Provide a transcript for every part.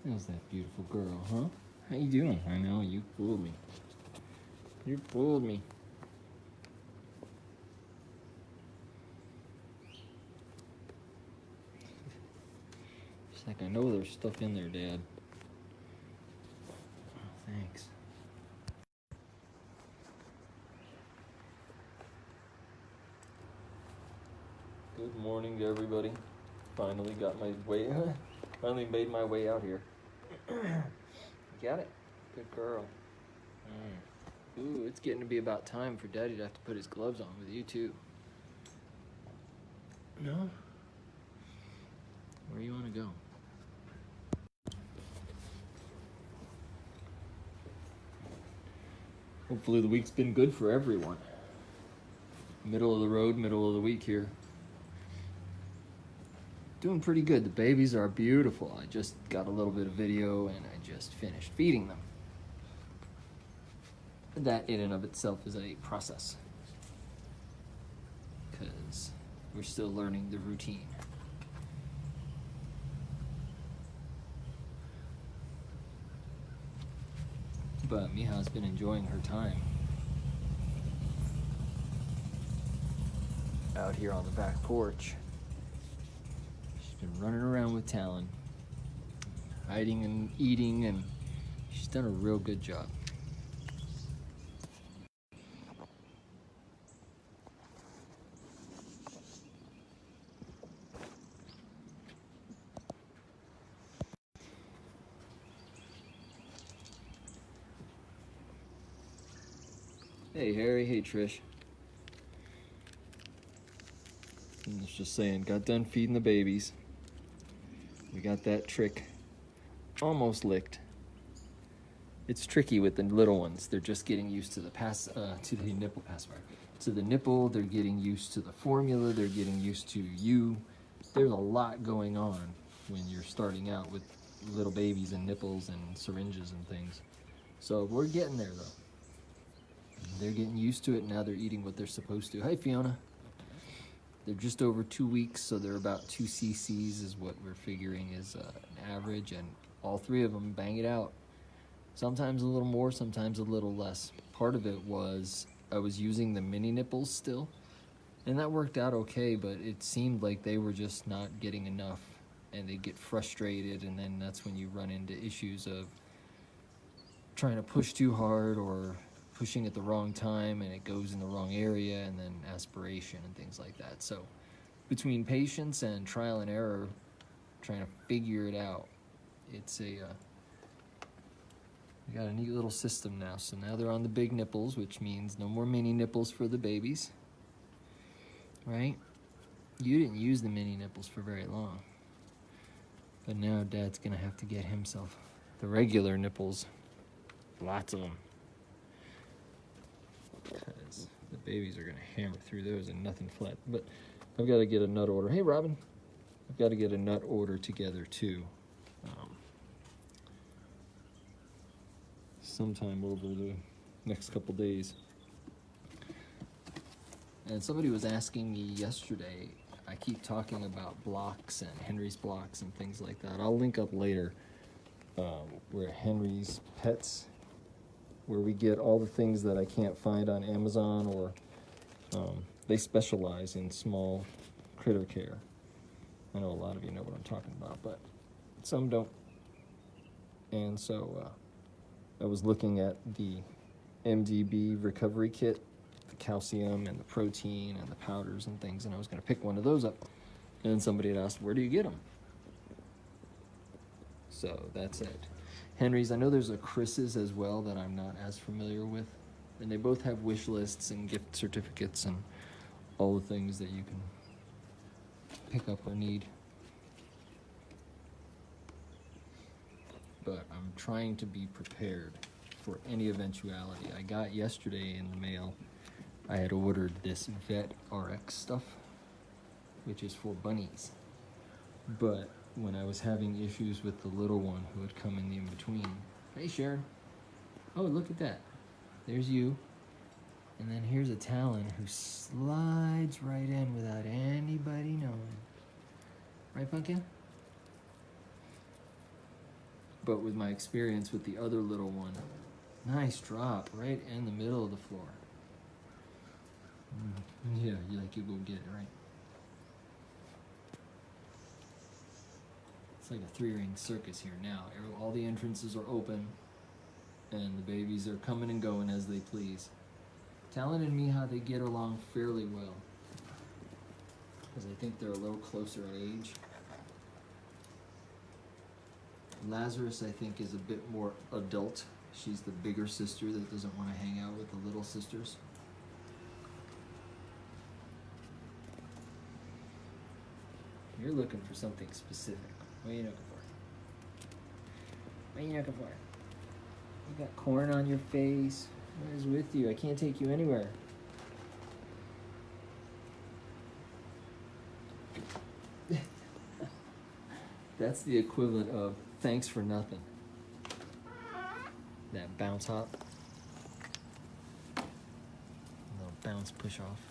There's that beautiful girl, huh? How you doing? I know, you fooled me. You fooled me. She's like, I know there's stuff in there, Dad. Oh, thanks. Good morning to everybody. Finally got my way, finally made my way out here. Got it? Good girl. Ooh, it's getting to be about time for Daddy to have to put his gloves on with you too. No? Where do you want to go? Hopefully the week's been good for everyone. Middle of the road, middle of the week here. Doing pretty good. The babies are beautiful. I just got a little bit of video and I just finished feeding them. That in and of itself is a process, because we're still learning the routine. But Mija's been enjoying her time out here on the back porch. She's been running around with Talon, hiding and eating, and she's done a real good job. Hey Harry, hey Trish. I was just saying, got done feeding the babies. We got that trick almost licked. It's tricky with the little ones. They're just getting used to the nipple pacifier. To the nipple, they're getting used to the formula, they're getting used to you. There's a lot going on when you're starting out with little babies and nipples and syringes and things. So we're getting there though. They're getting used to it. Now they're eating what they're supposed to. Hi, Fiona. They're just over 2 weeks, so they're about 2 cc's is what we're figuring is an average, and all 3 of them bang it out. Sometimes a little more, sometimes a little less. Part of it was I was using the mini nipples still, and that worked out okay, but it seemed like they were just not getting enough, and they get frustrated, and then that's when you run into issues of trying to push too hard or pushing at the wrong time and it goes in the wrong area, and then aspiration and things like that. So between patience and trial and error, trying to figure it out, it's we got a neat little system now. So now they're on the big nipples, which means no more mini nipples for the babies, right? You didn't use the mini nipples for very long, but now Dad's gonna have to get himself the regular nipples, lots of them, because the babies are going to hammer through those and nothing flat. But I've got to get a nut order. Hey, Robin. I've got to get a nut order together, too. Sometime over the next couple days. And somebody was asking me yesterday, I keep talking about blocks and Henry's blocks and things like that. I'll link up later where Henry's Pets, where we get all the things that I can't find on Amazon, or they specialize in small critter care. I know a lot of you know what I'm talking about, but some don't. And so I was looking at the MDB recovery kit, the calcium and the protein and the powders and things, and I was going to pick one of those up. And somebody had asked, where do you get them? So that's it. Henry's, I know there's a Chris's as well that I'm not as familiar with, and they both have wish lists and gift certificates and all the things that you can pick up or need. But I'm trying to be prepared for any eventuality. I got yesterday in the mail, I had ordered this Vet RX stuff, which is for bunnies. But when I was having issues with the little one who had come in the in-between. Hey, Sharon. Oh, look at that. There's you. And then here's a Talon who slides right in without anybody knowing. Right, Pumpkin? But with my experience with the other little one, nice drop right in the middle of the floor. Yeah, you go get it, right? It's like a three-ring circus here now. All the entrances are open, and the babies are coming and going as they please. Talon and Mija, they get along fairly well, because I think they're a little closer in age. Lazarus, I think, is a bit more adult. She's the bigger sister that doesn't want to hang out with the little sisters. You're looking for something specific. What are you looking for? What are you looking for? You got corn on your face. What is with you? I can't take you anywhere. That's the equivalent of thanks for nothing. That bounce hop. Little bounce push off.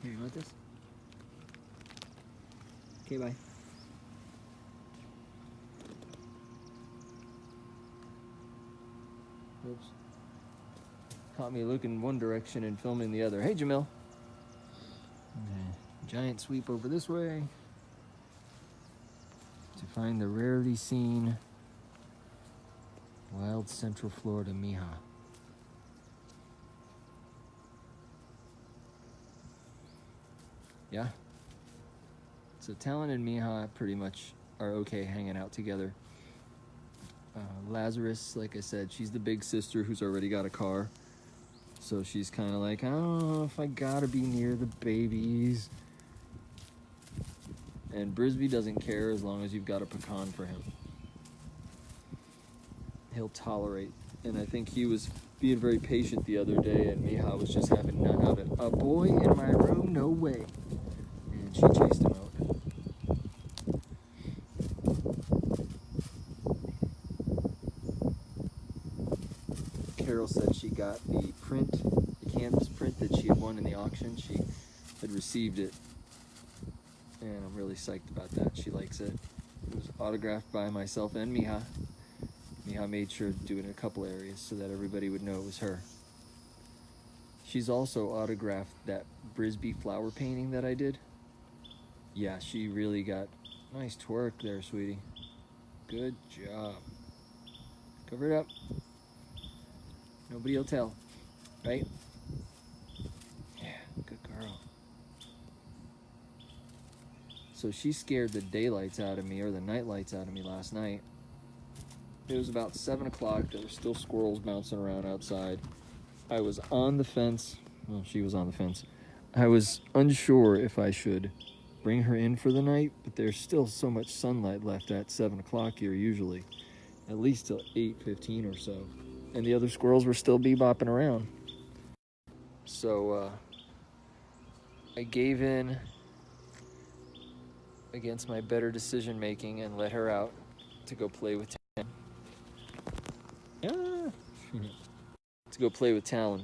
Here, you want this? Okay, bye. Oops. Caught me looking one direction and filming the other. Hey, Jamil. Okay. Giant sweep over this way to find the rarely seen wild Central Florida Mija. Yeah. So Talon and Mija pretty much are okay hanging out together. Lazarus, like I said, she's the big sister who's already got a car. So she's kind of like, I don't know if I gotta be near the babies. And Brisby doesn't care as long as you've got a pecan for him. He'll tolerate. And I think he was being very patient the other day, and Mija was just having none of it. A boy in my room? No way. And she chased him out. Carol said she got the print, the canvas print that she had won in the auction. She had received it, and I'm really psyched about that. She likes it. It was autographed by myself and Mija. Mija made sure to do it in a couple areas so that everybody would know it was her. She's also autographed that Brisby flower painting that I did. Yeah, she really got nice twerk there, sweetie. Good job. Cover it up. Nobody will tell, right? Yeah, good girl. So she scared the daylights out of me, or the night lights out of me last night. It was about 7 o'clock. There were still squirrels bouncing around outside. I was on the fence. Well, she was on the fence. I was unsure if I should bring her in for the night, but there's still so much sunlight left at 7 o'clock here usually. At least till 8:15 or so. And the other squirrels were still bebopping around. So I gave in against my better decision making and let her out to go play with Talon. To go play with Talon.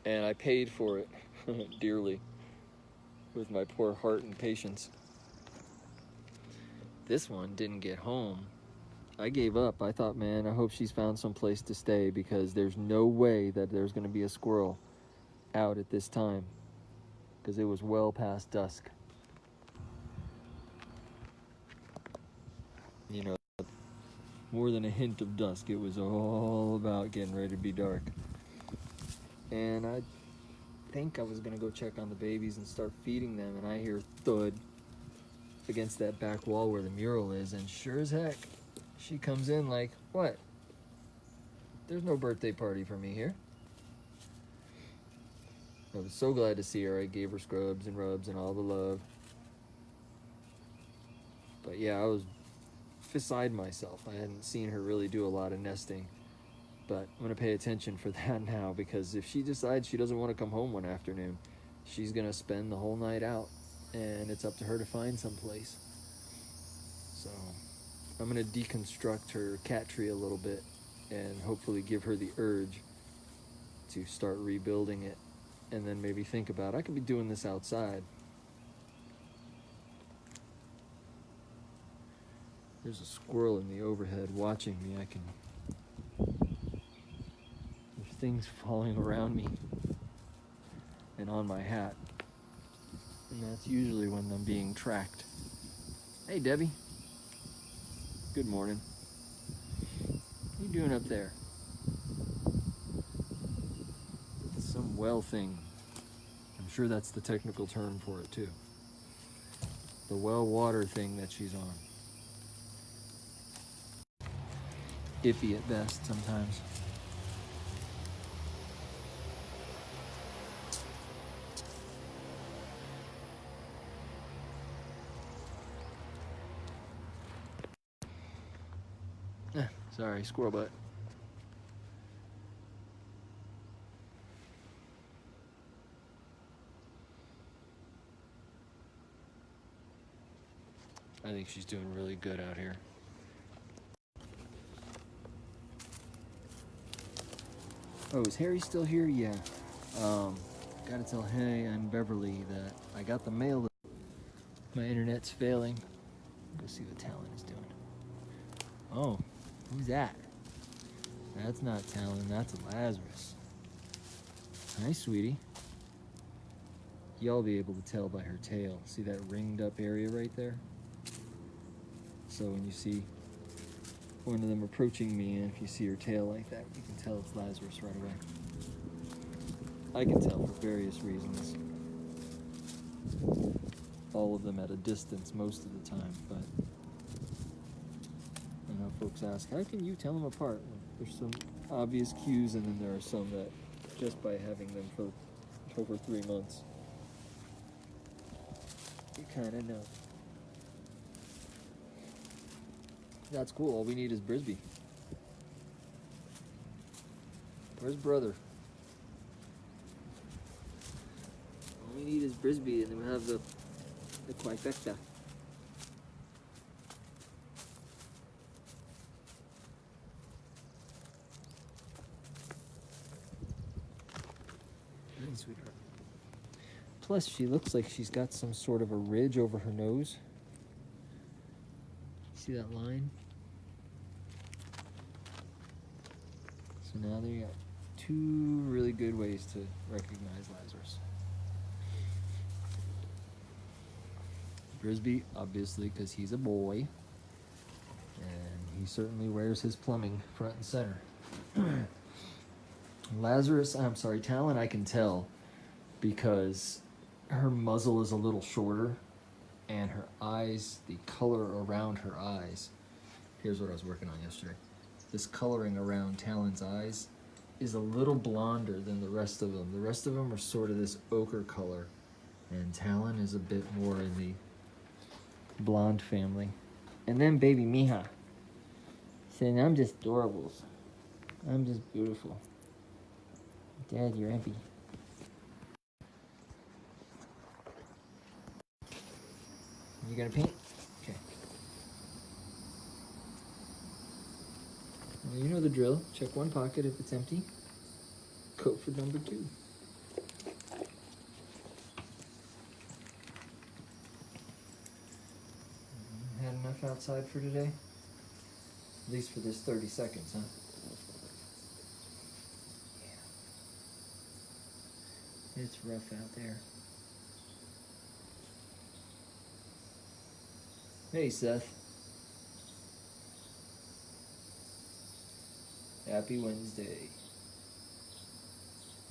And I paid for it dearly with my poor heart and patience. This one didn't get home. I gave up. I thought, man, I hope she's found some place to stay, because there's no way that there's going to be a squirrel out at this time, because it was well past dusk. You know, more than a hint of dusk. It was all about getting ready to be dark. And I think I was going to go check on the babies and start feeding them, and I hear thud against that back wall where the mural is, and sure as heck, she comes in like, what? There's no birthday party for me here. I was so glad to see her. I gave her scrubs and rubs and all the love. But yeah, I was beside myself. I hadn't seen her really do a lot of nesting. But I'm going to pay attention for that now, because if she decides she doesn't want to come home one afternoon, she's going to spend the whole night out, and it's up to her to find some place. So I'm going to deconstruct her cat tree a little bit and hopefully give her the urge to start rebuilding it and then maybe think about, I could be doing this outside. There's a squirrel in the overhead watching me. There's things falling around me and on my hat. And that's usually when I'm being tracked. Hey, Debbie. Good morning. What are you doing up there? It's some well thing. I'm sure that's the technical term for it, too. The well water thing that she's on. Iffy at best sometimes. Sorry, squirrel butt. I think she's doing really good out here. Oh, is Harry still here? Yeah. Gotta tell Harry and Beverly that I got the mail. My internet's failing. Go see what Talon is doing. Oh, who's that? That's not Talon, that's Lazarus. Hi, sweetie. Y'all be able to tell by her tail. See that ringed up area right there? So when you see one of them approaching me, and if you see her tail like that, you can tell it's Lazarus right away. I can tell for various reasons. All of them at a distance most of the time, but I know folks ask, how can you tell them apart? Well, there's some obvious cues, and then there are some that just by having them for over 3 months, you kind of know. That's cool. All we need is Brisby. Where's brother? All we need is Brisby, and then we'll have the trifecta. Hey, sweetheart. Plus, she looks like she's got some sort of a ridge over her nose. See that line? So now there you got 2 really good ways to recognize Lazarus. Brisby, obviously, because he's a boy, and he certainly wears his plumbing front and center. Talon, I can tell because her muzzle is a little shorter, and her eyes, the color around her eyes, here's what I was working on yesterday. This coloring around Talon's eyes is a little blonder than the rest of them. The rest of them are sort of this ochre color, and Talon is a bit more in the blonde family. And then baby Mija saying, I'm just adorables. I'm just beautiful. Dad, you're empty. You gonna paint? Okay. Well, you know the drill. Check one pocket if it's empty. Coat for number 2. Had enough outside for today? At least for this 30 seconds, huh? Yeah. It's rough out there. Hey, Seth. Happy Wednesday.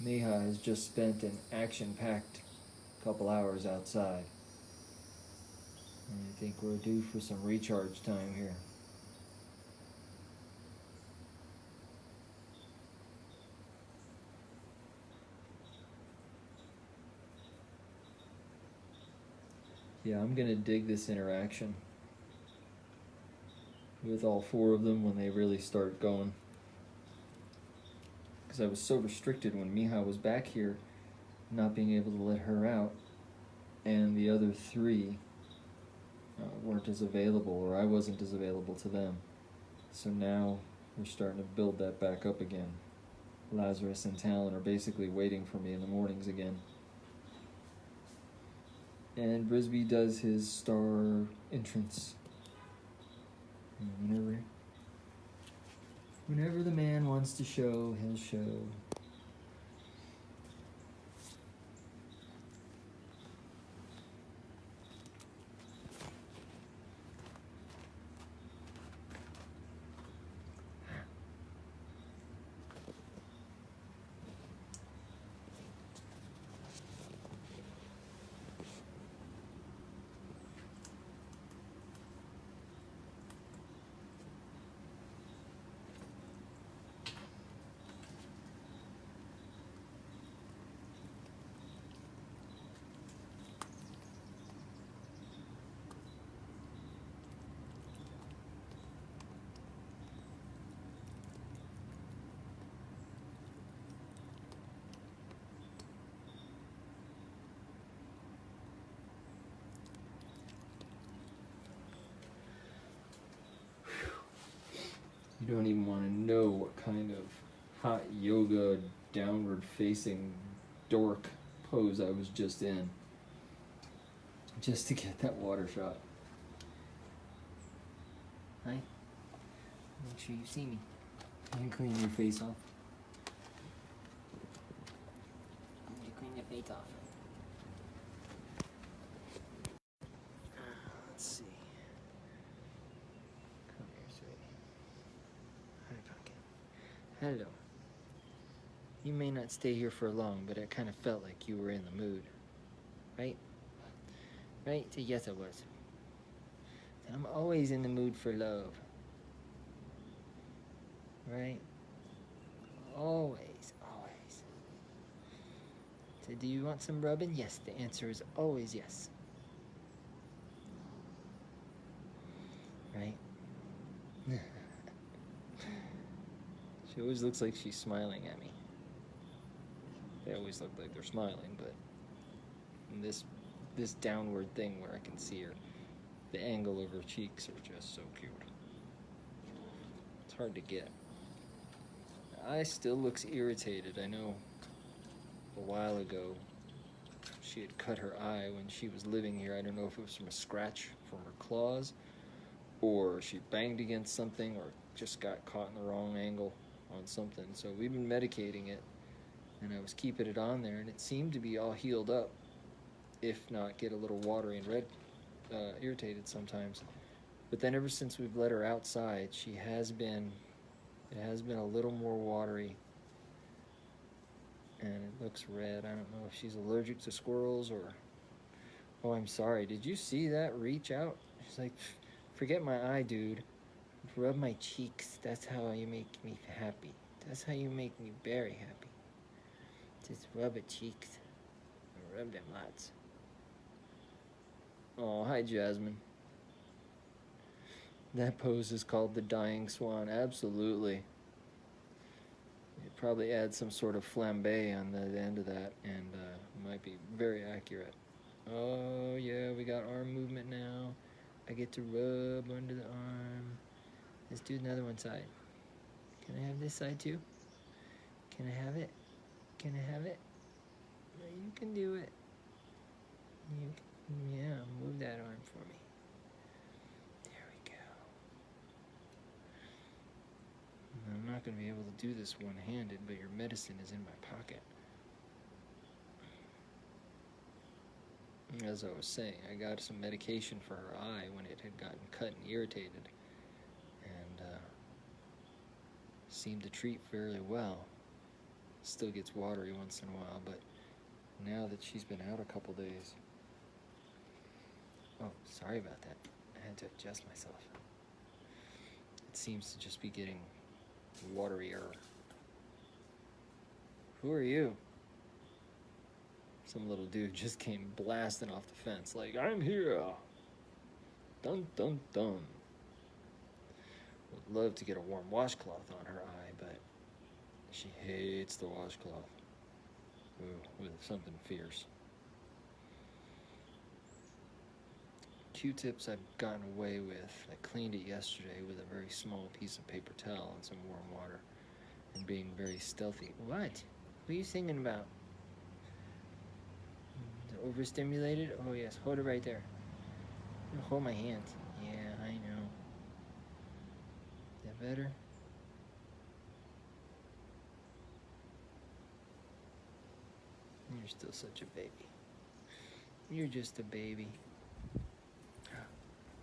Mija has just spent an action-packed couple hours outside. And I think we're due for some recharge time here. Yeah, I'm gonna dig this interaction with all 4 of them when they really start going. Because I was so restricted when Mija was back here, not being able to let her out, and the other 3 weren't as available, or I wasn't as available to them. So now we're starting to build that back up again Lazarus and Talon are basically waiting for me in the mornings again. And Brisby does his star entrance. And whenever the man wants to show, he'll show. You don't even want to know what kind of hot yoga downward facing dork pose I was just in. Just to get that water shot. Hi. Make sure you see me. You can clean your face off. You clean your face off. Let's see. Come here, sweetie. Hi, pumpkin. Hello. You may not stay here for long, but it kind of felt like you were in the mood. Right? Right? So yes, I was. And I'm always in the mood for love. Right? Always, always. So do you want some rubbing? Yes, the answer is always yes. Right? She always looks like she's smiling at me. They always look like they're smiling, but this downward thing where I can see her, the angle of her cheeks are just so cute. It's hard to get. Her eye still looks irritated. I know a while ago she had cut her eye when she was living here. I don't know if it was from a scratch from her claws, or she banged against something, or just got caught in the wrong angle on something. So we've been medicating it, and I was keeping it on there, and it seemed to be all healed up, if not get a little watery and red, irritated sometimes. But then ever since we've let her outside, it has been a little more watery, and it looks red. I don't know if she's allergic to squirrels or... Oh, I'm sorry. Did you see that reach out? She's like, forget my eye, dude. Rub my cheeks. That's how you make me happy. That's how you make me very happy. Just rub it cheeks. Rub them lots. Oh, hi, Jasmine. That pose is called the Dying Swan. Absolutely. You'd probably add some sort of flambe on the end of that, and it might be very accurate. Oh, yeah, we got arm movement now. I get to rub under the arm. Let's do another one side. Can I have this side too? Can I have it? Can I have it? You can do it. Yeah, move that arm for me. There we go. I'm not going to be able to do this one-handed, but your medicine is in my pocket. As I was saying, I got some medication for her eye when it had gotten cut and irritated, and seemed to treat fairly well. Still gets watery once in a while, but now that she's been out a couple days... Oh, sorry about that. I had to adjust myself. It seems to just be getting waterier. Who are you? Some little dude just came blasting off the fence like, I'm here. Dun dun dun. Would love to get a warm washcloth on her eye, but she hates the washcloth. Ooh, with something fierce. Q-tips I've gotten away with. I cleaned it yesterday with a very small piece of paper towel and some warm water. and being very stealthy. What? What are you singing about? Overstimulated? Oh yes, hold it right there. Hold my hand. Yeah, I know. Is that better? You're still such a baby. You're just a baby.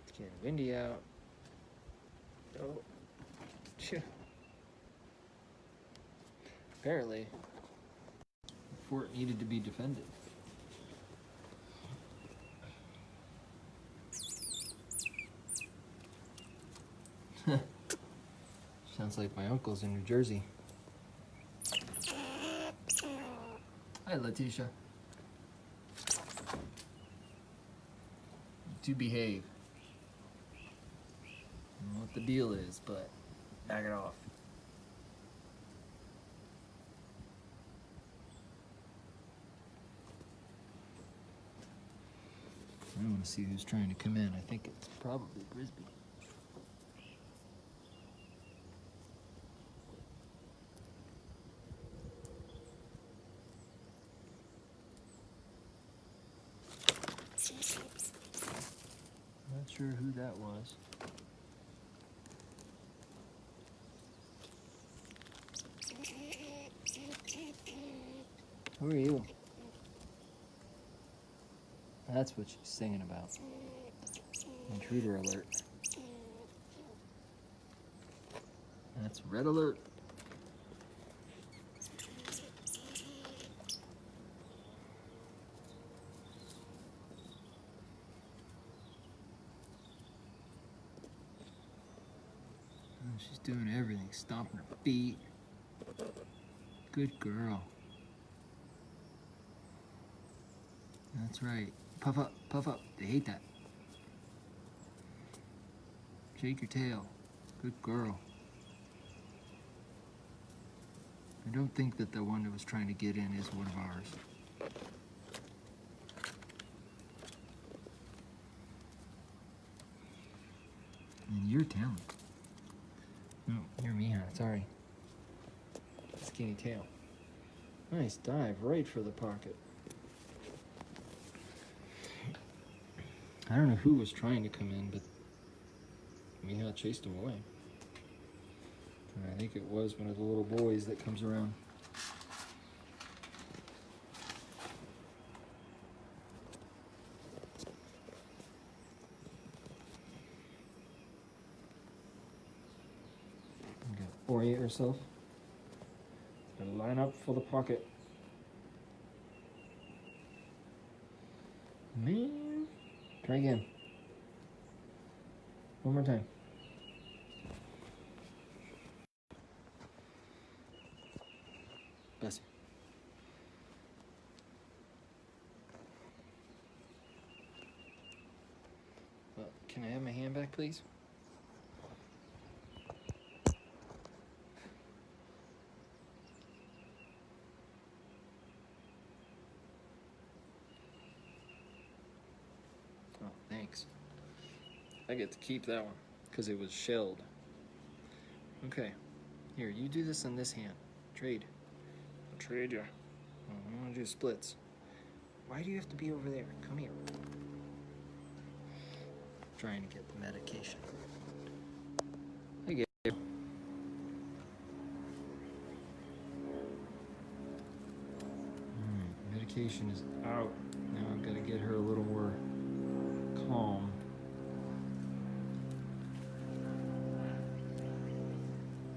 It's getting windy out. Oh. Phew. Apparently, the fort needed to be defended. Sounds like my uncle's in New Jersey. Hi, Letitia. Do behave. I don't know what the deal is, but knock it off. I want to see who's trying to come in. I think it's probably Brisby. Not sure who that was. Who are you? That's what she's singing about. Intruder alert. That's red alert. Oh, she's doing everything, stomping her feet. Good girl. That's right. Puff up, puff up. They hate that. Shake your tail. Good girl. I don't think that the one that was trying to get in is one of ours. And you're talented. No, you're Mija, sorry. Skinny tail. Nice dive, right for the pocket. I don't know who was trying to come in, but Mija chased him away. And I think it was one of the little boys that comes around. You gotta orient yourself. Gotta line up for the pocket. Man, try again. One more time. Bless you. Well, can I have my hand back, please? Oh, thanks. I get to keep that one because it was shelled. Okay, here, you do this on this hand. Trade. I'll trade you. I'm gonna do splits. Why do you have to be over there? Come here. Trying to get the medication. I get you. Medication is out. Now I've got to get her a little more calm.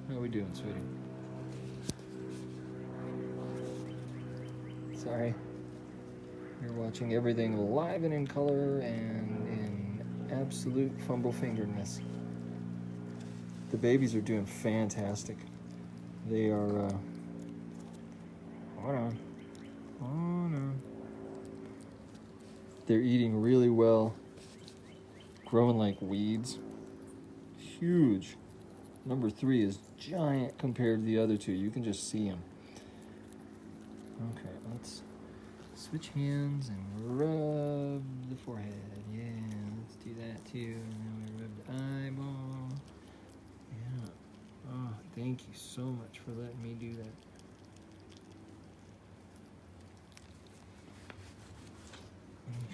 How are we doing, sweetie? Sorry. You're watching everything live and in color and in absolute fumble fingerness. The babies are doing fantastic. They are, hold on. They're eating really well. Growing like weeds. Huge. Number 3 is giant compared to the other two. You can just see him. Okay, let's switch hands and rub the forehead. Yeah, let's do that too. And then we rub the eyeball. Yeah. Oh, Thank you so much for letting me do that.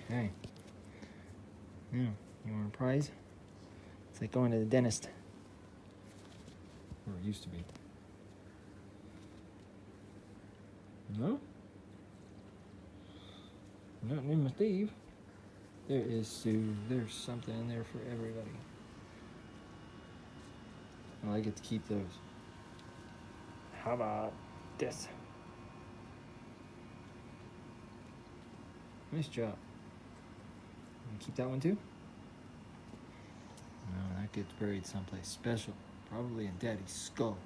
Okay. Now, you want a prize? It's like going to the dentist. Or it used to be. No? Nothing in my Steve. There is Sue. There's something in there for everybody. Well, I get to keep those. How about this? Nice job. You keep that one too? No, that gets buried someplace special. Probably in Daddy's skull.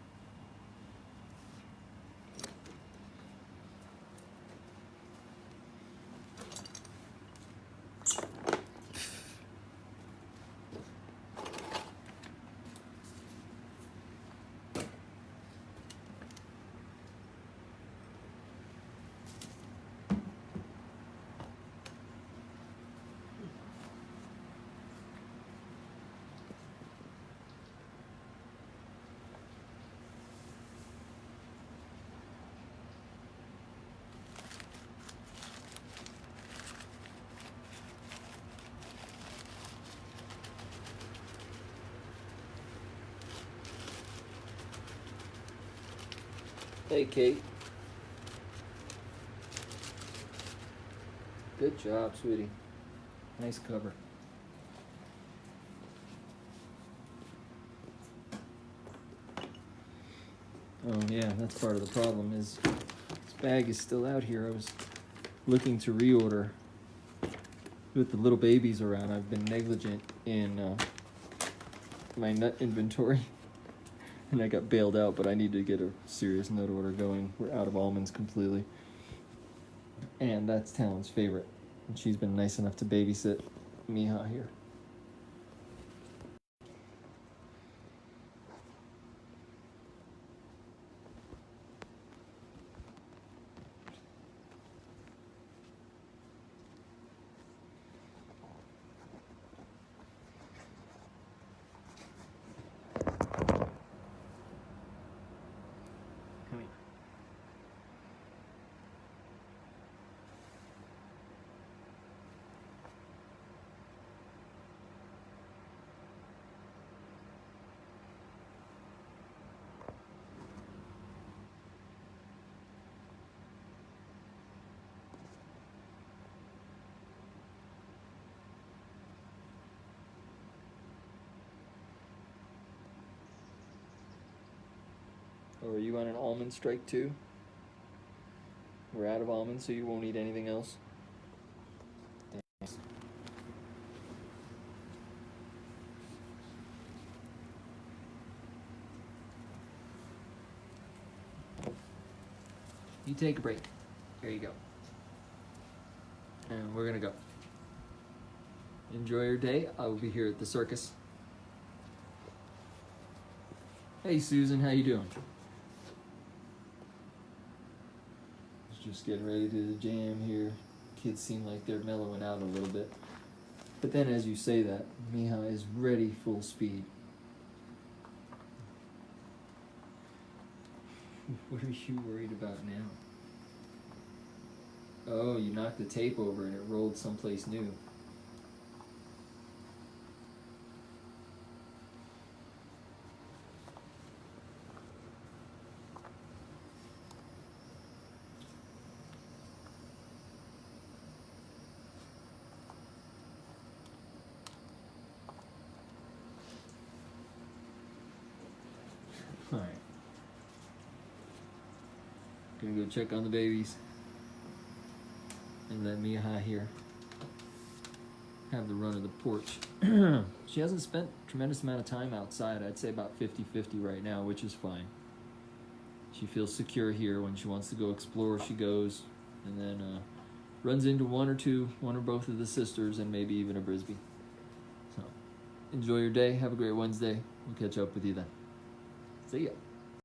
Hey, Kate. Good job, sweetie. Nice cover. Oh yeah, that's part of the problem is this bag is still out here. I was looking to reorder. With the little babies around, I've been negligent in my nut inventory. And I got bailed out, but I need to get a serious nut order going. We're out of almonds completely. And that's Talon's favorite. And she's been nice enough to babysit Mija here. Come here. Oh, are you on an almond strike too? We're out of almonds, so you won't eat anything else? Thanks. You take a break. There you go. And we're gonna go. Enjoy your day. I will be here at the circus. Hey Susan, how you doing? Just getting ready to do the jam here. Kids seem like they're mellowing out a little bit. But then as you say that, Mija is ready full speed. What are you worried about now? Oh, you knocked the tape over and it rolled someplace new. Alright. Gonna go check on the babies. And let Mija here have the run of the porch. She hasn't spent a tremendous amount of time outside. I'd say about 50-50 right now, which is fine. She feels secure here. When she wants to go explore, she goes. And then runs into one or both of the sisters, and maybe even a Brisbee. So, enjoy your day. Have a great Wednesday. We'll catch up with you then. See ya.